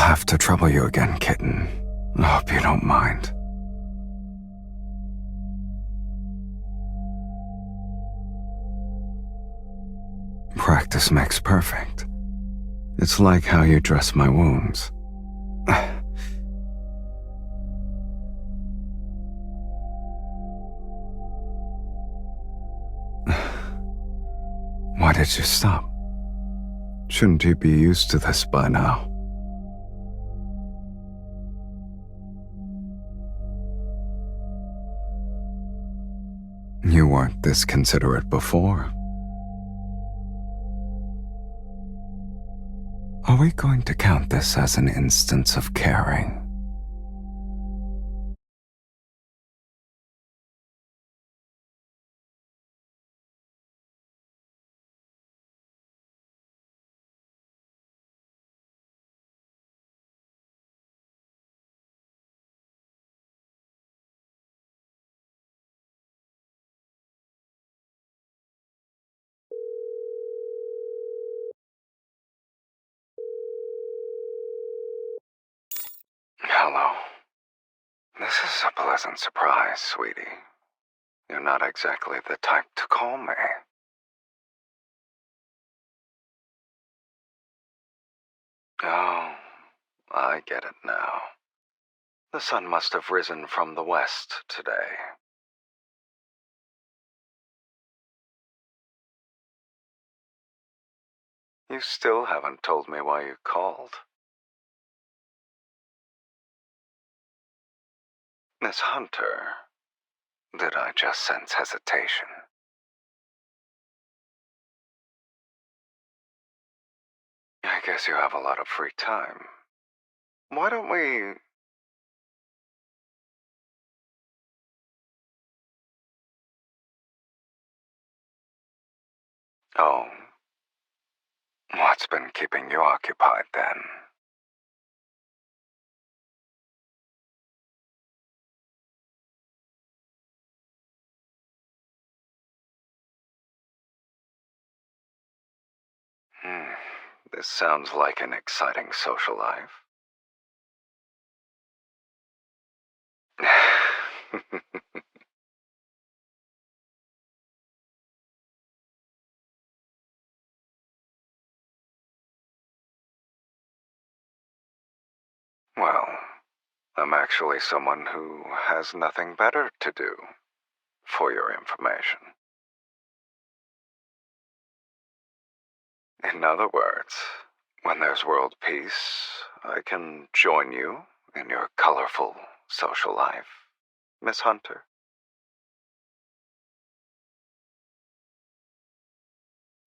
have to trouble you again, kitten. I hope you don't mind. Practice makes perfect. It's like how you dress my wounds. Why did you stop? Shouldn't you be used to this by now? You weren't this considerate before. Are we going to count this as an instance of caring? Hello. This is a pleasant surprise, sweetie. You're not exactly the type to call me. Oh, I get it now. The sun must have risen from the west today. You still haven't told me why you called. Miss Hunter, did I just sense hesitation? I guess you have a lot of free time. Why don't we... Oh, what's been keeping you occupied then? This sounds like an exciting social life. Well, I'm actually someone who has nothing better to do, for your information. In other words, when there's world peace, I can join you in your colorful social life, Miss Hunter.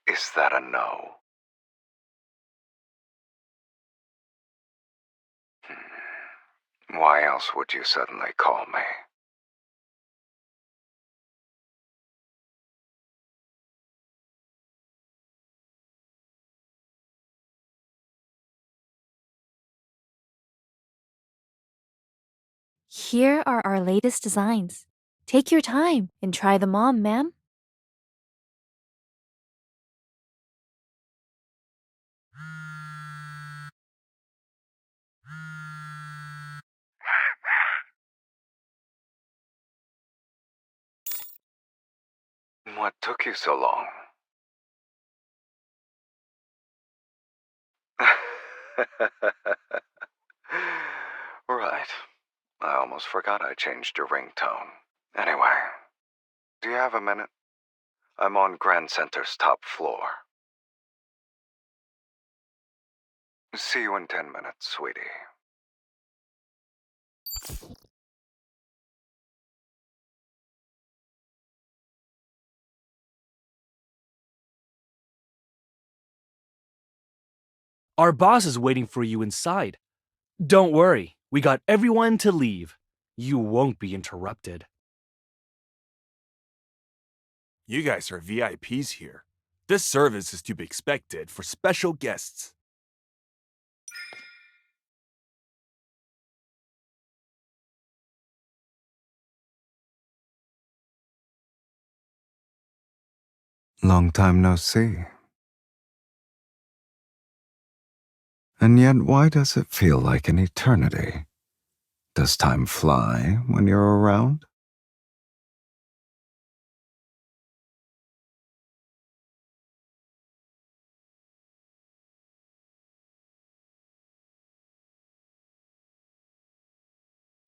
Is that a no? Why else would you suddenly call me? Here are our latest designs. Take your time and try them on, ma'am. What took you so long? Right. I almost forgot I changed your ringtone. Anyway, do you have a minute? I'm on Grand Center's top floor. See you in 10 minutes, sweetie. Our boss is waiting for you inside. Don't worry, we got everyone to leave. You won't be interrupted. You guys are VIPs here. This service is to be expected for special guests. Long time no see. And yet, why does it feel like an eternity? Does time fly when you're around?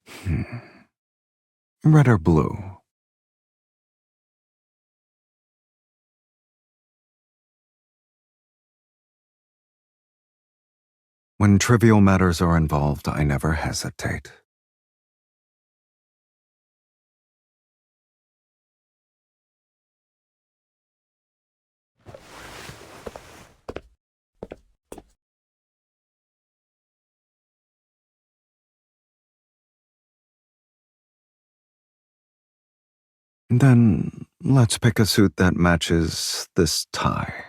Hmm. Red or blue? When trivial matters are involved, I never hesitate. Then let's pick a suit that matches this tie.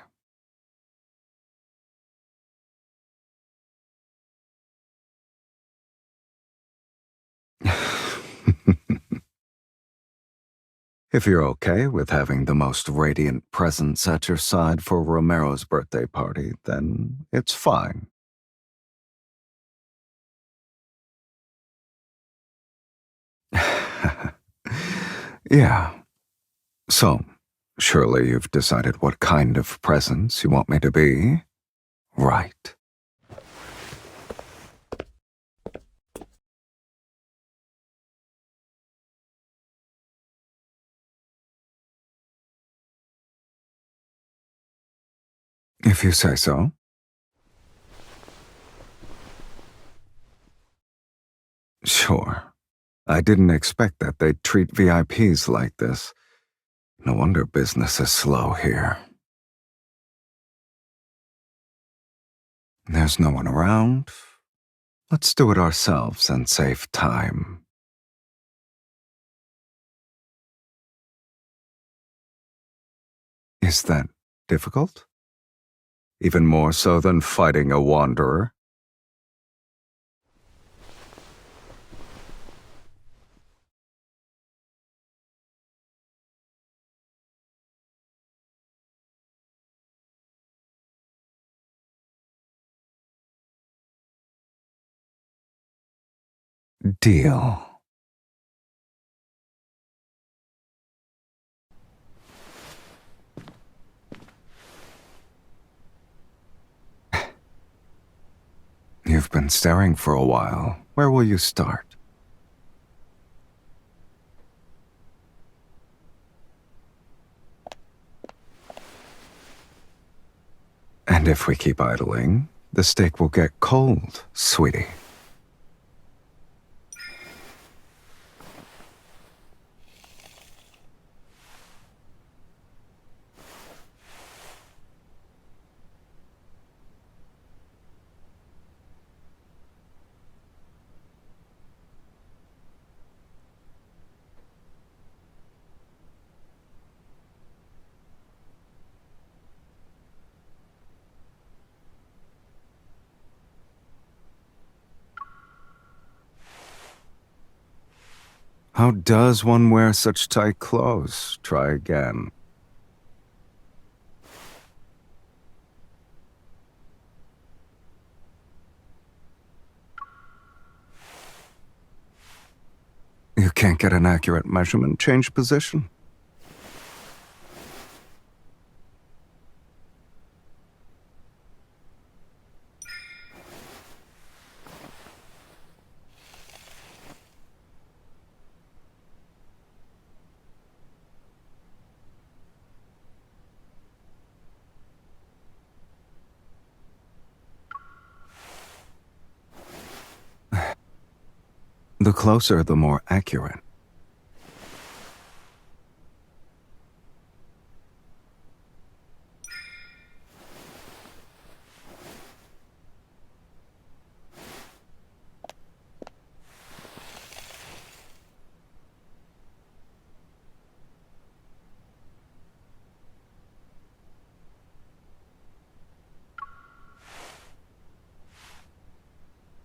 If you're okay with having the most radiant presence at your side for Romero's birthday party, then it's fine. Yeah. So, surely you've decided what kind of presence you want me to be, right? If you say so. Sure. I didn't expect that they'd treat VIPs like this. No wonder business is slow here. There's no one around. Let's do it ourselves and save time. Is that difficult? Even more so than fighting a wanderer? Deal. You've been staring for a while. Where will you start? And if we keep idling, the steak will get cold, sweetie. How does one wear such tight clothes? Try again. You can't get an accurate measurement. Change position. The closer, the more accurate.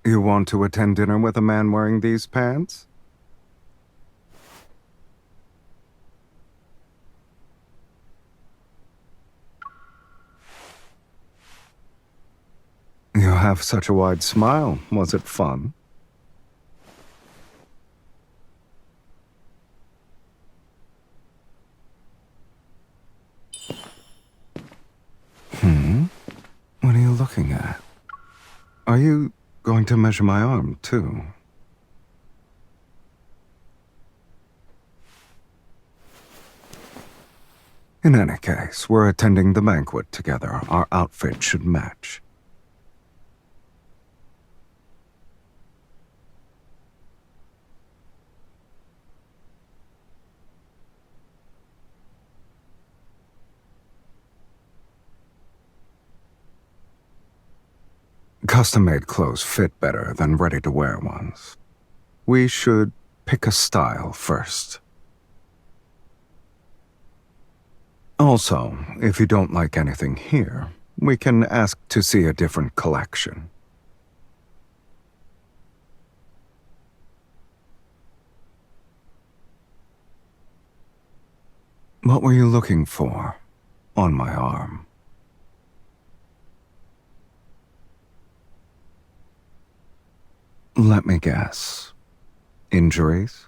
You want to attend dinner with a man wearing these pants? You have such a wide smile. Was it fun? What are you looking at? Are you going to measure my arm, too? In any case, we're attending the banquet together. Our outfit should match. Custom-made clothes fit better than ready-to-wear ones. We should pick a style first. Also, if you don't like anything here, we can ask to see a different collection. What were you looking for on my arm? Let me guess. Injuries?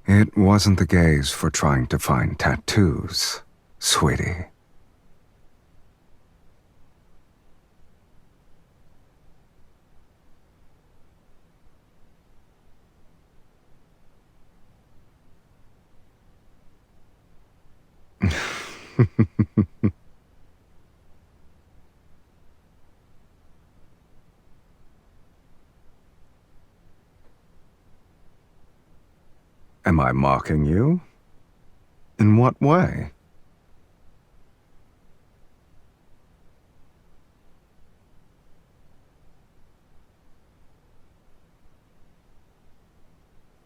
It wasn't the gaze for trying to find tattoos, sweetie. Am I mocking you? In what way?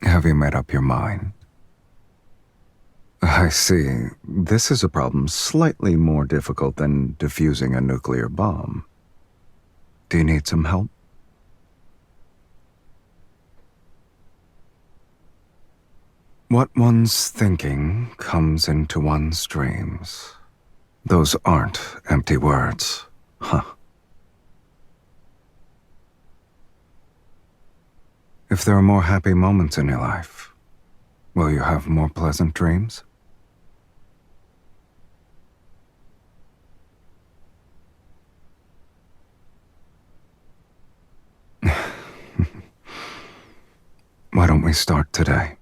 Have you made up your mind? I see. This is a problem slightly more difficult than defusing a nuclear bomb. Do you need some help? What one's thinking comes into one's dreams. Those aren't empty words, huh? If there are more happy moments in your life, will you have more pleasant dreams? Why don't we start today?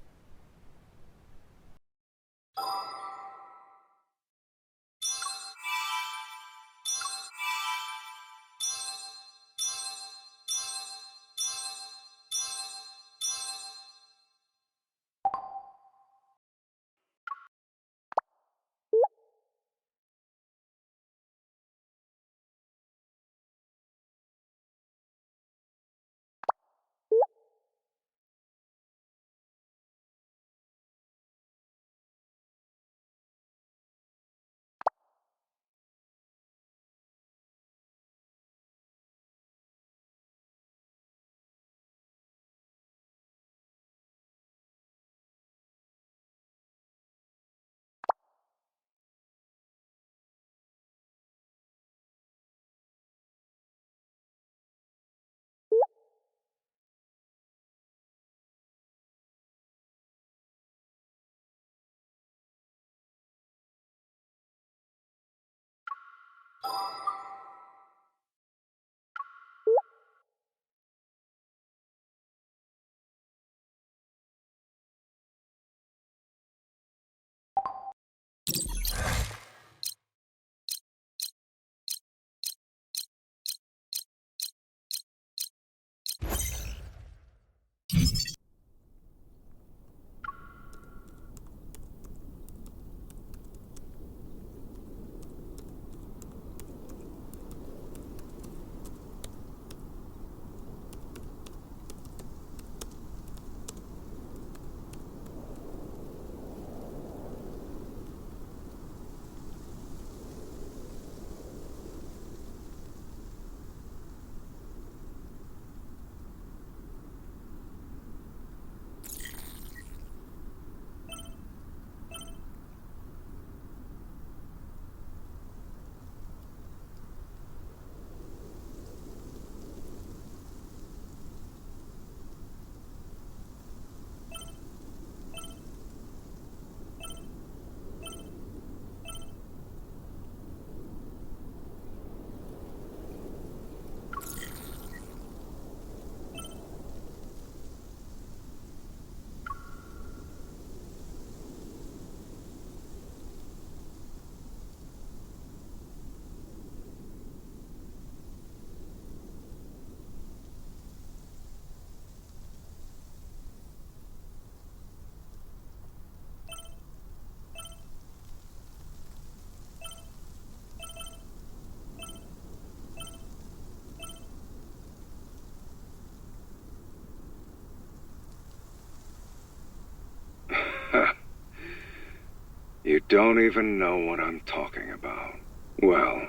don't even know what I'm talking about. Well,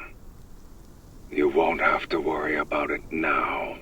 you won't have to worry about it now.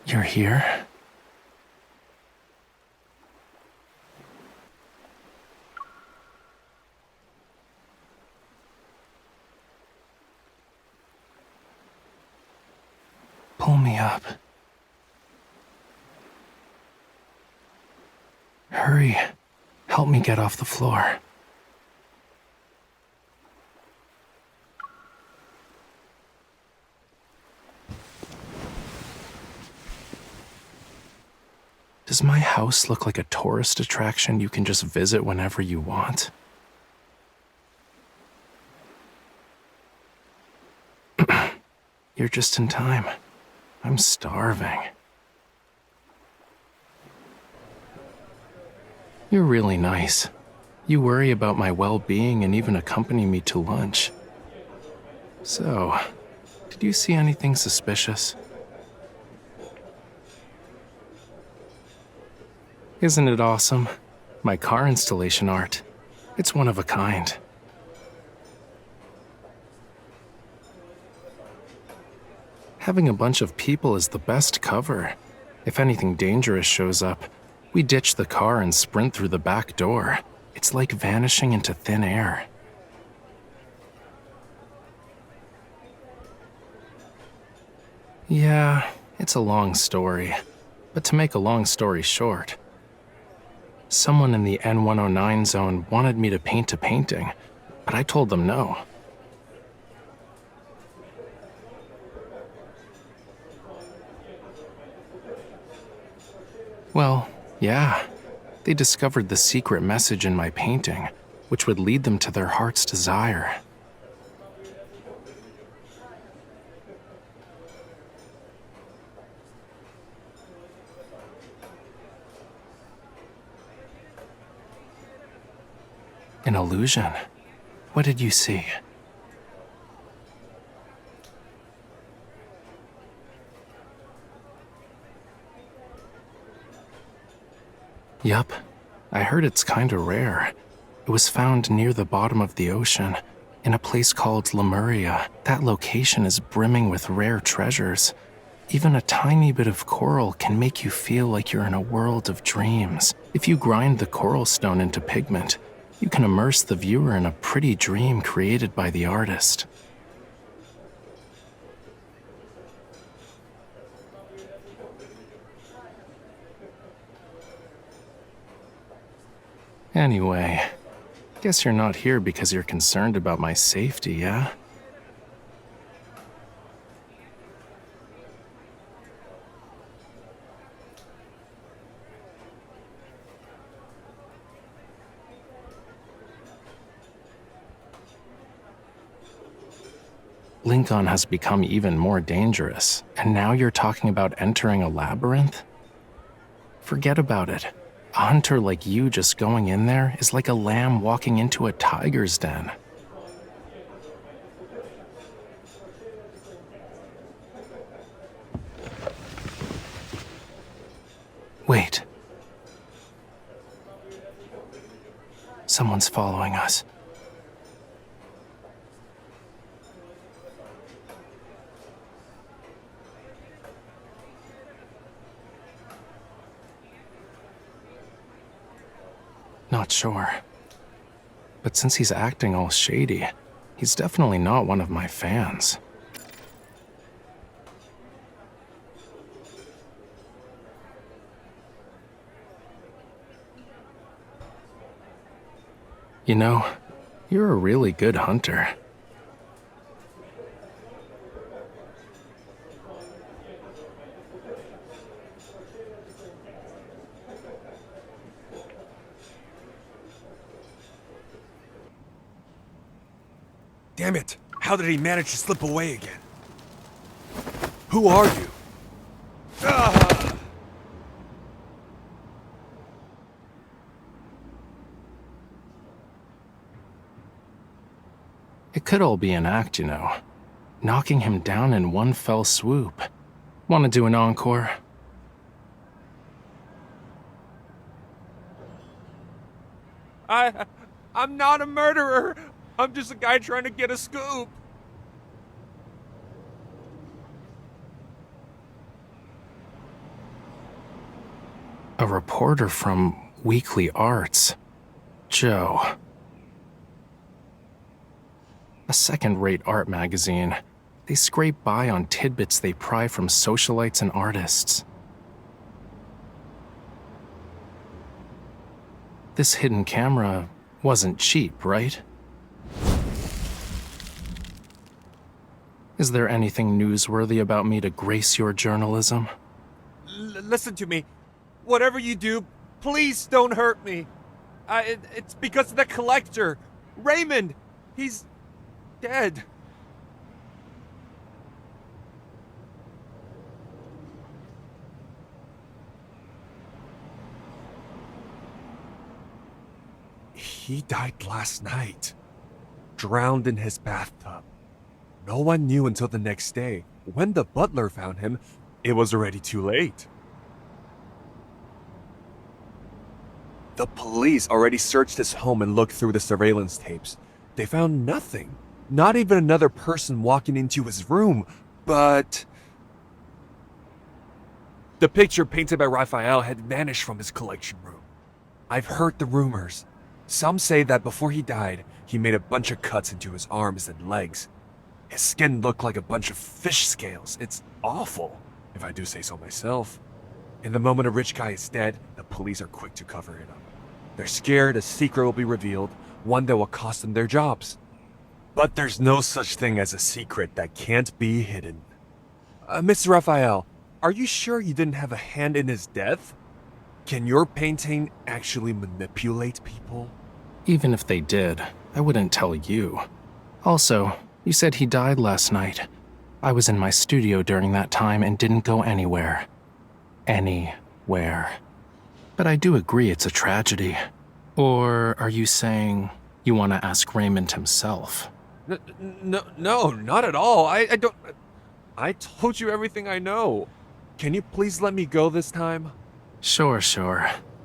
You're here? Pull me up. Hurry. Help me get off the floor. Does my house look like a tourist attraction you can just visit whenever you want? You're just in time. I'm starving. You're really nice. You worry about my well-being and even accompany me to lunch. So, did you see anything suspicious? Isn't it awesome? My car installation art. It's one of a kind. Having a bunch of people is the best cover. If anything dangerous shows up, we ditch the car and sprint through the back door. It's like vanishing into thin air. Yeah, it's a long story. But to make a long story short, someone in the N109 zone wanted me to paint a painting, but I told them no. Well, yeah. They discovered the secret message in my painting, which would lead them to their heart's desire. An illusion? What did you see? Yup. I heard it's kinda rare. It was found near the bottom of the ocean, in a place called Lemuria. That location is brimming with rare treasures. Even a tiny bit of coral can make you feel like you're in a world of dreams. If you grind the coral stone into pigment, you can immerse the viewer in a pretty dream created by the artist. Anyway, guess you're not here because you're concerned about my safety, yeah? Lincoln has become even more dangerous, and now you're talking about entering a labyrinth? Forget about it. A hunter like you just going in there is like a lamb walking into a tiger's den. Wait, Someone's following us. Not sure. But since he's acting all shady, he's definitely not one of my fans. You know, you're a really good hunter. Damn it! How did he manage to slip away again? Who are you? Ah! It could all be an act, you know. Knocking him down in one fell swoop. Want to do an encore? I'm not a murderer! I'm just a guy trying to get a scoop! A reporter from Weekly Arts. Joe. A second-rate art magazine. They scrape by on tidbits they pry from socialites and artists. This hidden camera wasn't cheap, right? Is there anything newsworthy about me to grace your journalism? Listen to me. Whatever you do, please don't hurt me. It's because of the collector. Raymond! He's dead. He died last night. Drowned in his bathtub. No one knew until the next day. When the butler found him, it was already too late. The police already searched his home and looked through the surveillance tapes. They found nothing. Not even another person walking into his room, but... the picture painted by Raphael had vanished from his collection room. I've heard the rumors. Some say that before he died, he made a bunch of cuts into his arms and legs. His skin looked like a bunch of fish scales. It's awful, if I do say so myself. In the moment a rich guy is dead, the police are quick to cover it up. They're scared a secret will be revealed, one that will cost them their jobs. But there's no such thing as a secret that can't be hidden. Mr. Raphael, are you sure you didn't have a hand in his death? Can your painting actually manipulate people? Even if they did, I wouldn't tell you. Also, you said he died last night. I was in my studio during that time and didn't go anywhere. Anywhere. But I do agree it's a tragedy. Or are you saying you want to ask Raymond himself? No, not at all. I don't... I told you everything I know. Can you please let me go this time? Sure.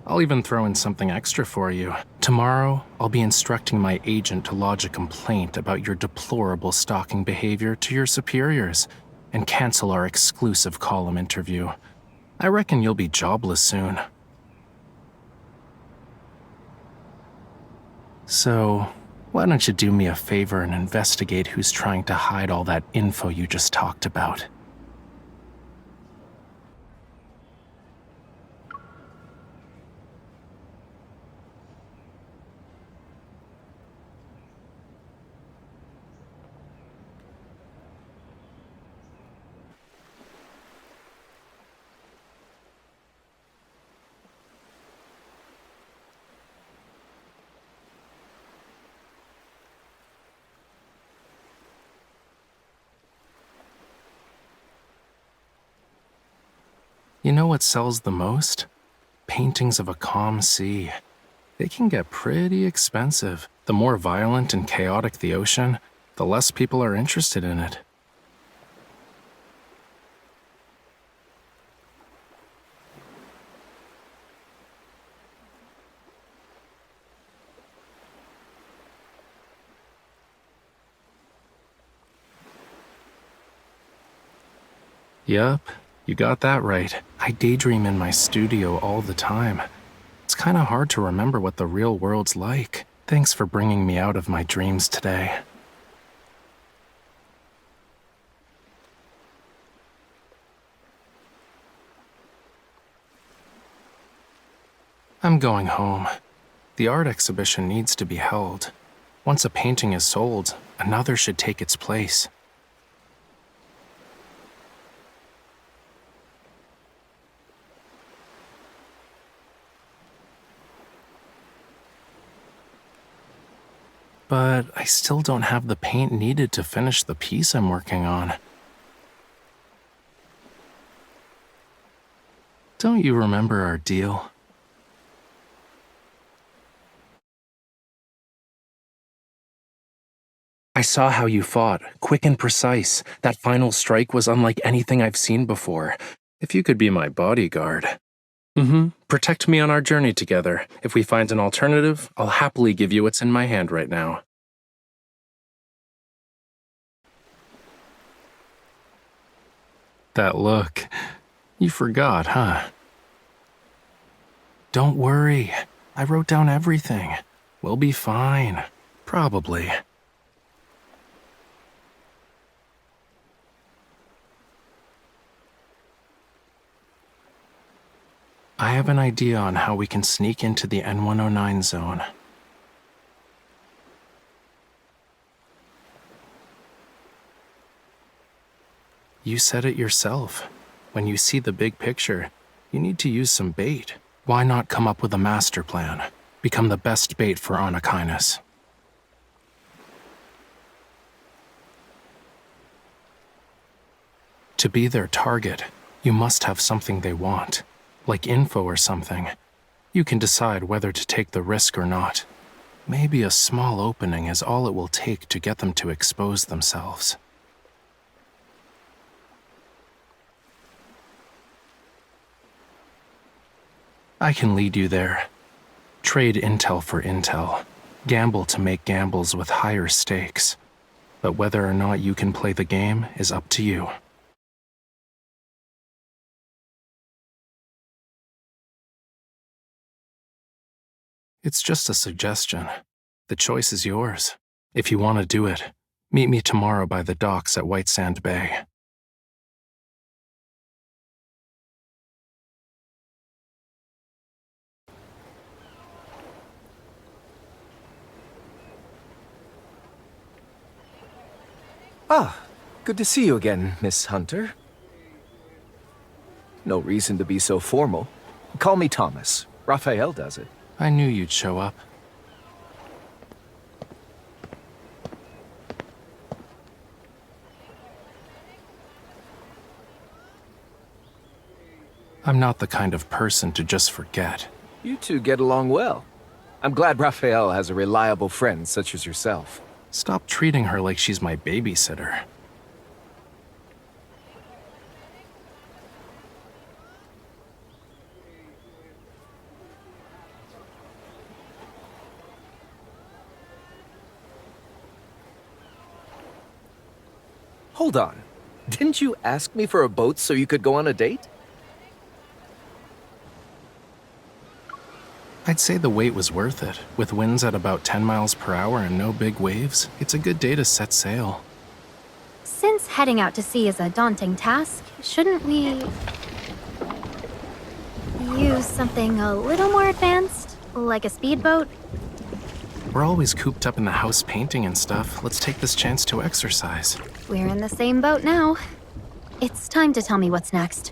I'll even throw in something extra for you. Tomorrow, I'll be instructing my agent to lodge a complaint about your deplorable stalking behavior to your superiors and cancel our exclusive column interview. I reckon you'll be jobless soon. So, why don't you do me a favor and investigate who's trying to hide all that info you just talked about? You know what sells the most? Paintings of a calm sea. They can get pretty expensive. The more violent and chaotic the ocean, the less people are interested in it. Yup, you got that right. I daydream in my studio all the time. It's kinda hard to remember what the real world's like. Thanks for bringing me out of my dreams today. I'm going home. The art exhibition needs to be held. Once a painting is sold, another should take its place. But I still don't have the paint needed to finish the piece I'm working on. Don't you remember our deal? I saw how you fought, quick and precise. That final strike was unlike anything I've seen before. If you could be my bodyguard. Protect me on our journey together. If we find an alternative, I'll happily give you what's in my hand right now. That look. You forgot, huh? Don't worry. I wrote down everything. We'll be fine. Probably. I have an idea on how we can sneak into the N109 zone. You said it yourself. When you see the big picture, you need to use some bait. Why not come up with a master plan? Become the best bait for Anakinus. To be their target, you must have something they want. Like info or something. You can decide whether to take the risk or not. Maybe a small opening is all it will take to get them to expose themselves. I can lead you there. Trade intel for intel. Gamble to make gambles with higher stakes. But whether or not you can play the game is up to you. It's just a suggestion. The choice is yours. If you want to do it, meet me tomorrow by the docks at White Sand Bay. Ah, good to see you again, Miss Hunter. No reason to be so formal. Call me Thomas. Raphael does it. I knew you'd show up. I'm not the kind of person to just forget. You two get along well. I'm glad Raphael has a reliable friend such as yourself. Stop treating her like she's my babysitter. Hold on. Didn't you ask me for a boat so you could go on a date? I'd say the wait was worth it. With winds at about 10 miles per hour and no big waves, it's a good day to set sail. Since heading out to sea is a daunting task, shouldn't we use something a little more advanced? Like a speedboat? We're always cooped up in the house painting and stuff. Let's take this chance to exercise. We're in the same boat now. It's time to tell me what's next.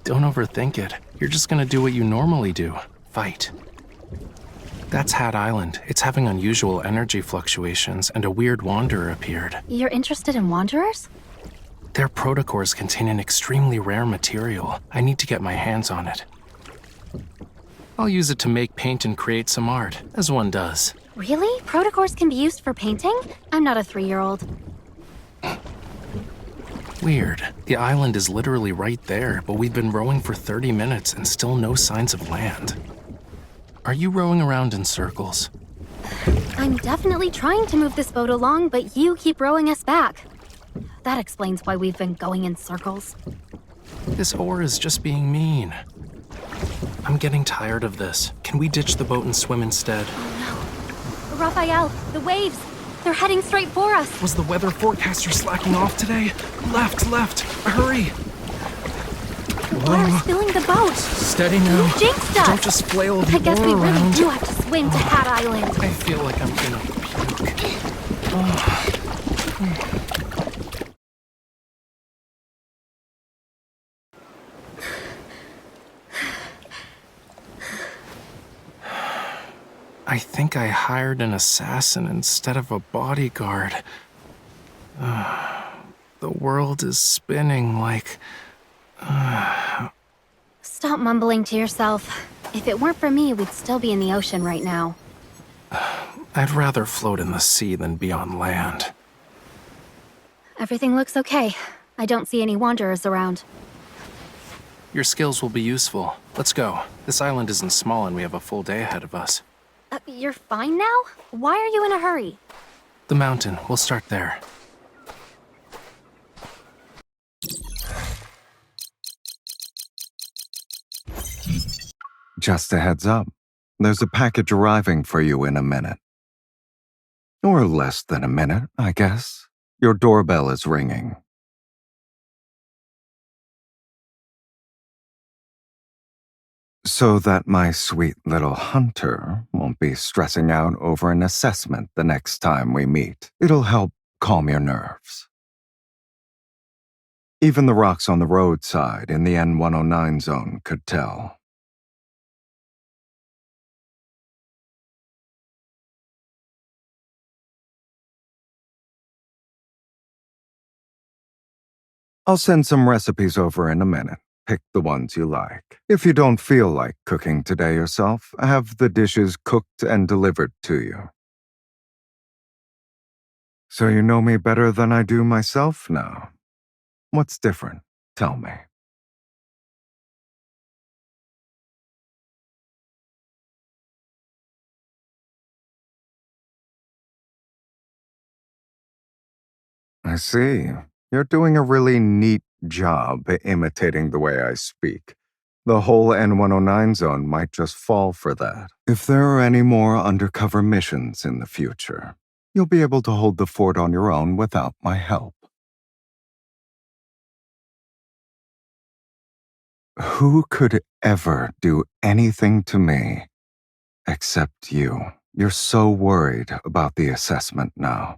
Don't overthink it. You're just gonna do what you normally do. Fight. That's Hat Island. It's having unusual energy fluctuations, and a weird wanderer appeared. You're interested in wanderers? Their protocores contain an extremely rare material. I need to get my hands on it. I'll use it to make paint and create some art, as one does. Really? Protocores can be used for painting? I'm not a 3-year-old. Weird. The island is literally right there, but we've been rowing for 30 minutes and still no signs of land. Are you rowing around in circles? I'm definitely trying to move this boat along, but you keep rowing us back. That explains why we've been going in circles. This ore is just being mean. I'm getting tired of this. Can we ditch the boat and swim instead? Oh no. Raphael, the waves! They're heading straight for us! Was the weather forecaster slacking off today? Left, hurry! The water's filling the boat! Steady now. You jinxed us! Don't just flail the I guess we ore really around. do have to swim to Hat Island. I feel like I'm gonna puke. I think I hired an assassin instead of a bodyguard. The world is spinning like... Stop mumbling to yourself. If it weren't for me, we'd still be in the ocean right now. I'd rather float in the sea than be on land. Everything looks okay. I don't see any wanderers around. Your skills will be useful. Let's go. This island isn't small and we have a full day ahead of us. You're fine now? Why are you in a hurry? The mountain. We'll start there. Just a heads up. There's a package arriving for you in a minute. Or less than a minute, I guess. Your doorbell is ringing. So that my sweet little hunter won't be stressing out over an assessment the next time we meet. It'll help calm your nerves. Even the rocks on the roadside in the N109 zone could tell. I'll send some recipes over in a minute. Pick the ones you like. If you don't feel like cooking today yourself, have the dishes cooked and delivered to you. So you know me better than I do myself now. What's different? Tell me. I see. You're doing a really neat job imitating the way I speak. The whole N109 zone might just fall for that. If there are any more undercover missions in the future, you'll be able to hold the fort on your own without my help. Who could ever do anything to me except you? You're so worried about the assessment now.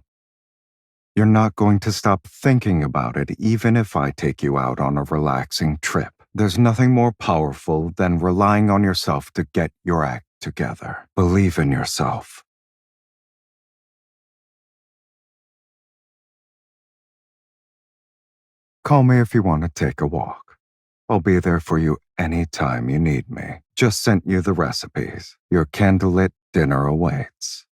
You're not going to stop thinking about it even if I take you out on a relaxing trip. There's nothing more powerful than relying on yourself to get your act together. Believe in yourself. Call me if you want to take a walk. I'll be there for you anytime you need me. Just sent you the recipes. Your candlelit dinner awaits.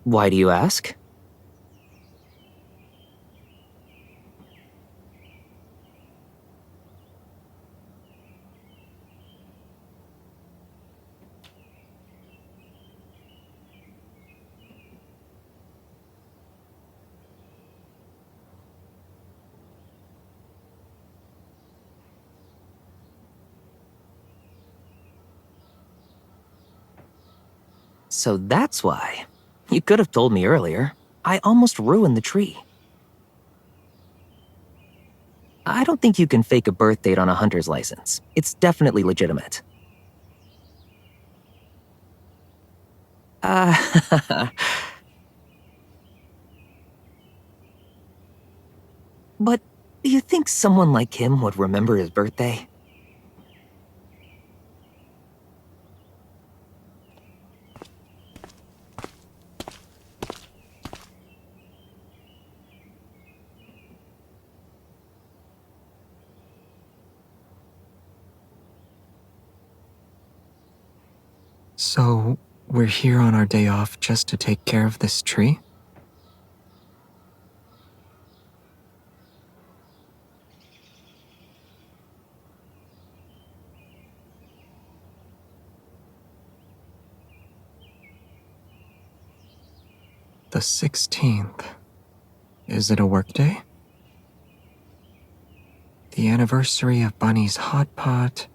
Why do you ask? So that's why. You could have told me earlier. I almost ruined the tree. I don't think you can fake a birth date on a hunter's license. It's definitely legitimate. But do you think someone like him would remember his birthday? So, we're here on our day off just to take care of this tree? The 16th. Is it a workday? The anniversary of Bunny's Hot Pot,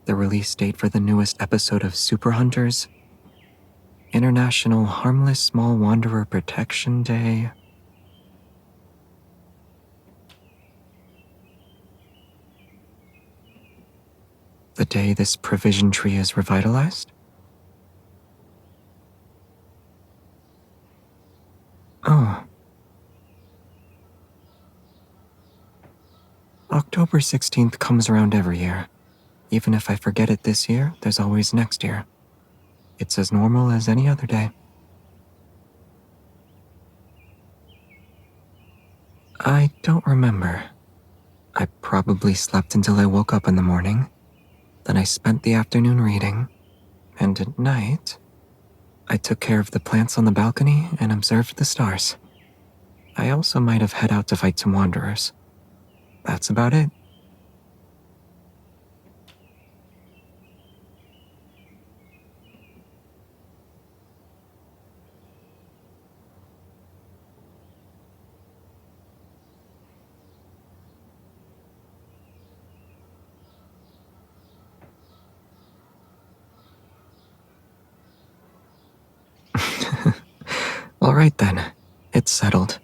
the release date for the newest episode of Super Hunters, International Harmless Small Wanderer Protection Day. The day this provision tree is revitalized? Oh. October 16th comes around every year. Even if I forget it this year, there's always next year. It's as normal as any other day. I don't remember. I probably slept until I woke up in the morning. Then I spent the afternoon reading. And at night, I took care of the plants on the balcony and observed the stars. I also might have head out to fight some wanderers. That's about it. All right then. It's settled.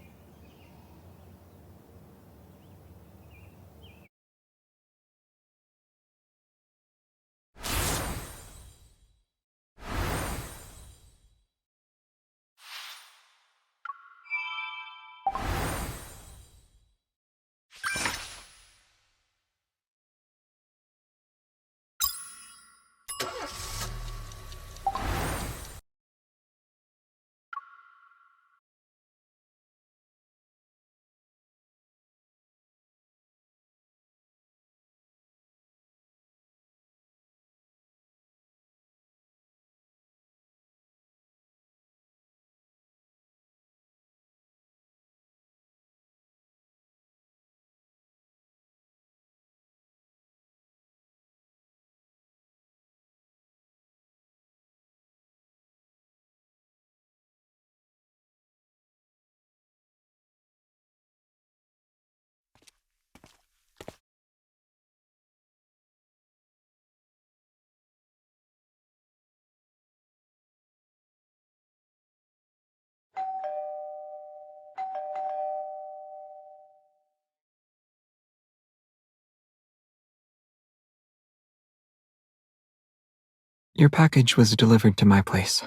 Your package was delivered to my place.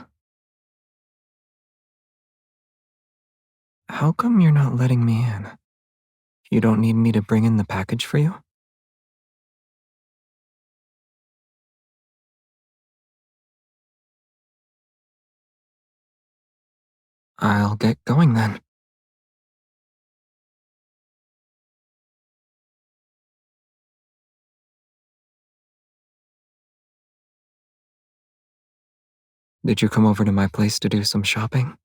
How come you're not letting me in? You don't need me to bring in the package for you? I'll get going then. Did you come over to my place to do some shopping?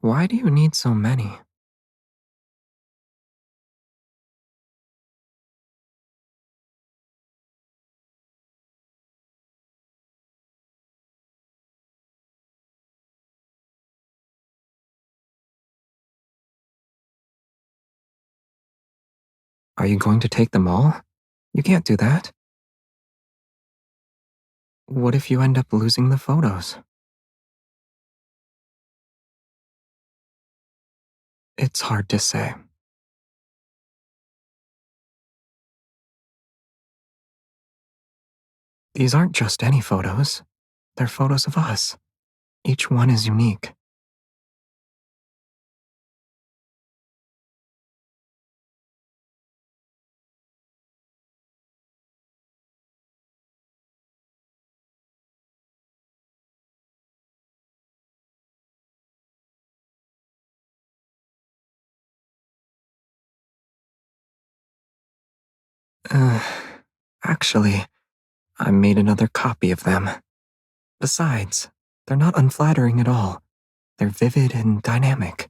Why do you need so many? Are you going to take them all? You can't do that. What if you end up losing the photos? It's hard to say. These aren't just any photos. They're photos of us. Each one is unique. Uh, Actually, I made another copy of them. Besides, they're not unflattering at all. They're vivid and dynamic.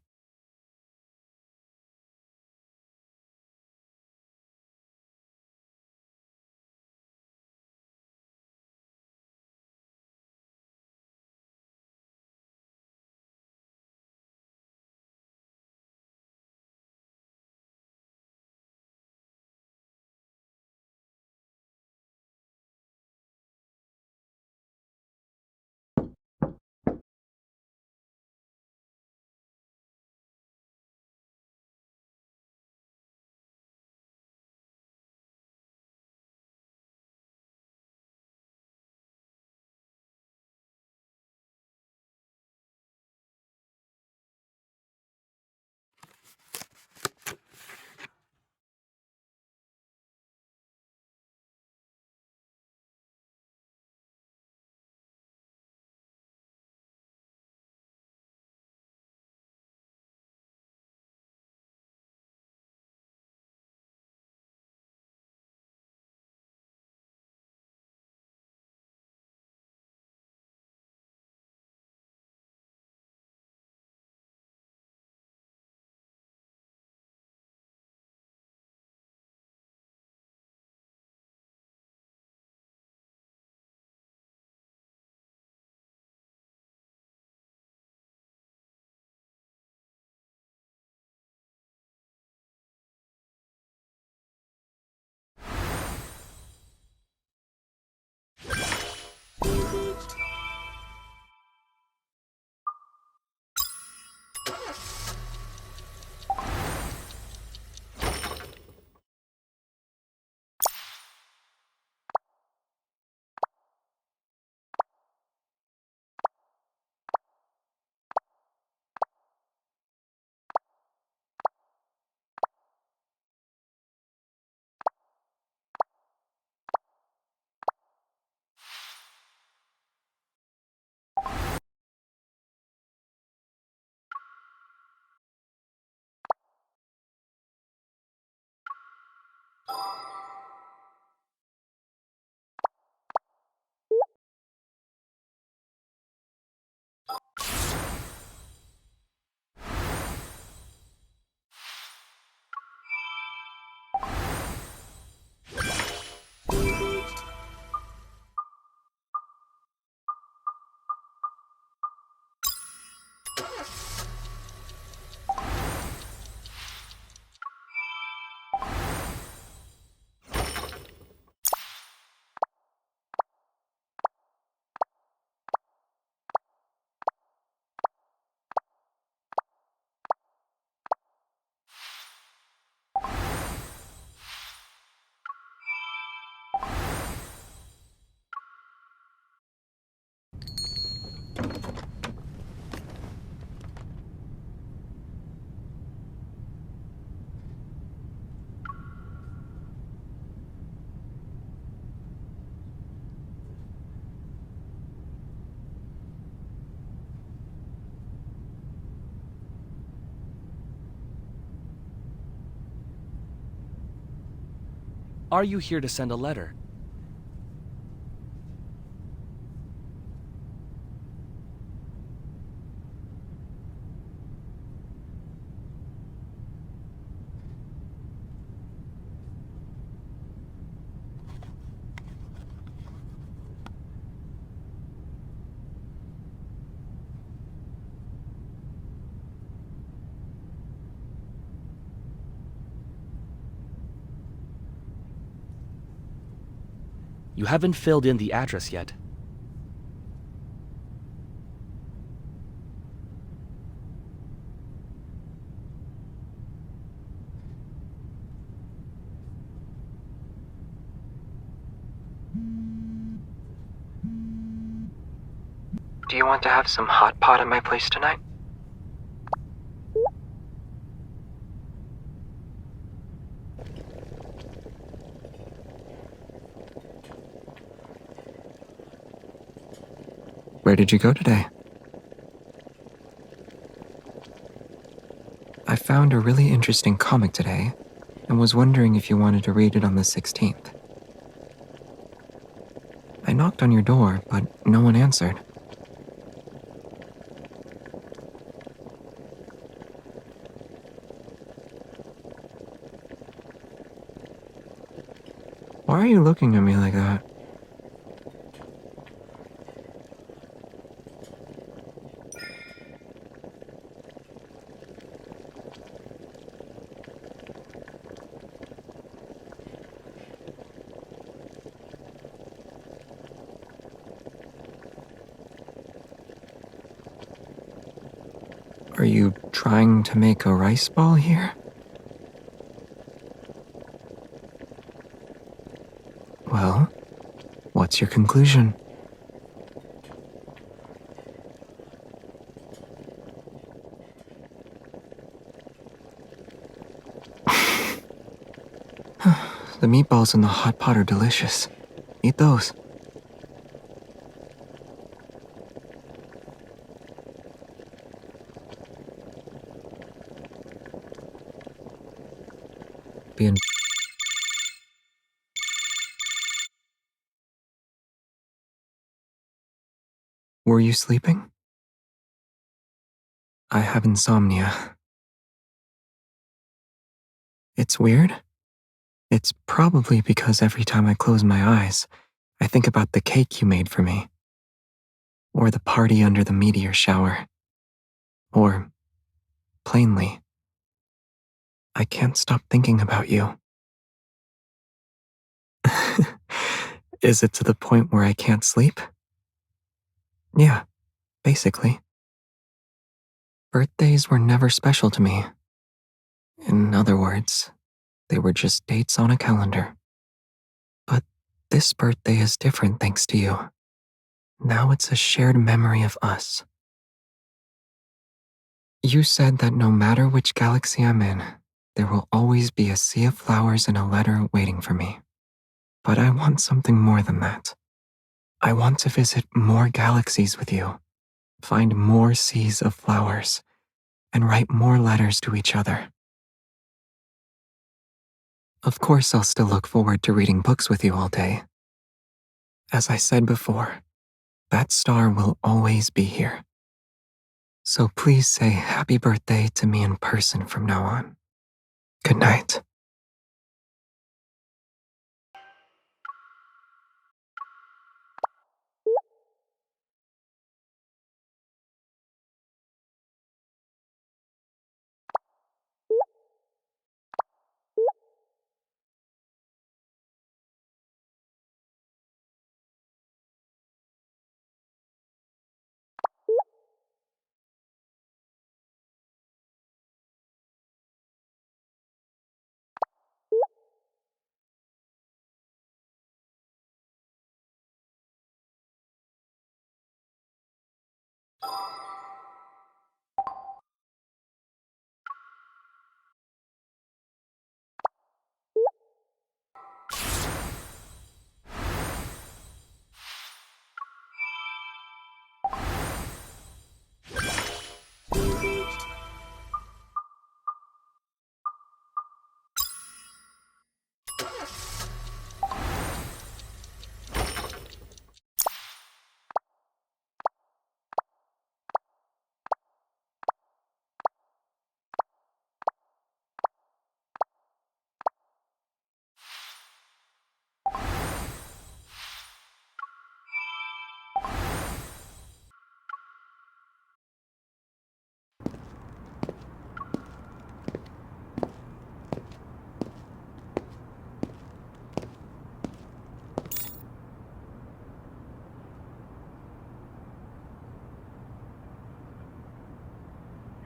Are you here to send a letter? You haven't filled in the address yet. Do you want to have some hot pot at my place tonight? Where did you go today? I found a really interesting comic today and was wondering if you wanted to read it on the 16th. I knocked on your door, but no one answered. Why are you looking at me like that? Are you trying to make a rice ball here? Well, what's your conclusion? The meatballs in the hot pot are delicious. Eat those. Bien. Were you sleeping? I have insomnia. It's weird. It's probably because every time I close my eyes, I think about the cake you made for me. Or the party under the meteor shower. Or, plainly, I can't stop thinking about you. Is it to the point where I can't sleep? Yeah, basically. Birthdays were never special to me. In other words, they were just dates on a calendar. But this birthday is different thanks to you. Now it's a shared memory of us. You said that no matter which galaxy I'm in, there will always be a sea of flowers and a letter waiting for me. But I want something more than that. I want to visit more galaxies with you, find more seas of flowers, and write more letters to each other. Of course, I'll still look forward to reading books with you all day. As I said before, that star will always be here. So please say happy birthday to me in person from now on. Good night.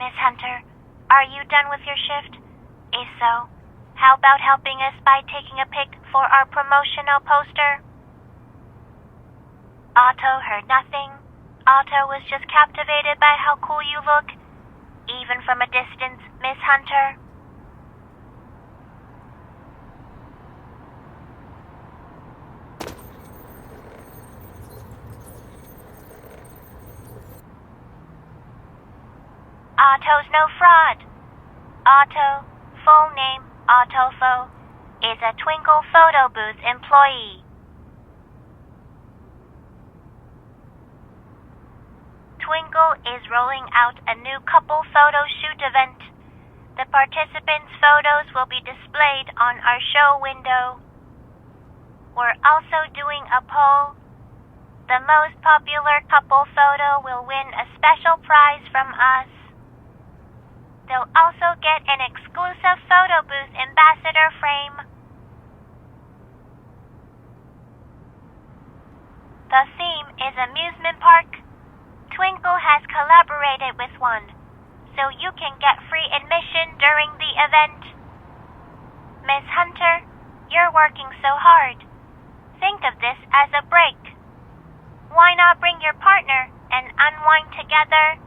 Miss Hunter, are you done with your shift? If so, how about helping us by taking a pic for our promotional poster? Otto heard nothing. Otto was just captivated by how cool you look, even from a distance, Miss Hunter. Otto's no fraud. Otto, full name Ottofo, is a Twinkle Photo Booth employee. Twinkle is rolling out a new couple photo shoot event. The participants' photos will be displayed on our show window. We're also doing a poll. The most popular couple photo will win a special prize from us. They'll also get an exclusive photo booth ambassador frame. The theme is amusement park. Twinkle has collaborated with one, so you can get free admission during the event. Miss Hunter, you're working so hard. Think of this as a break. Why not bring your partner and unwind together?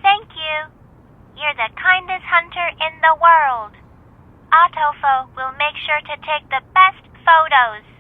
Thank you. You're the kindest hunter in the world. Ottofo will make sure to take the best photos.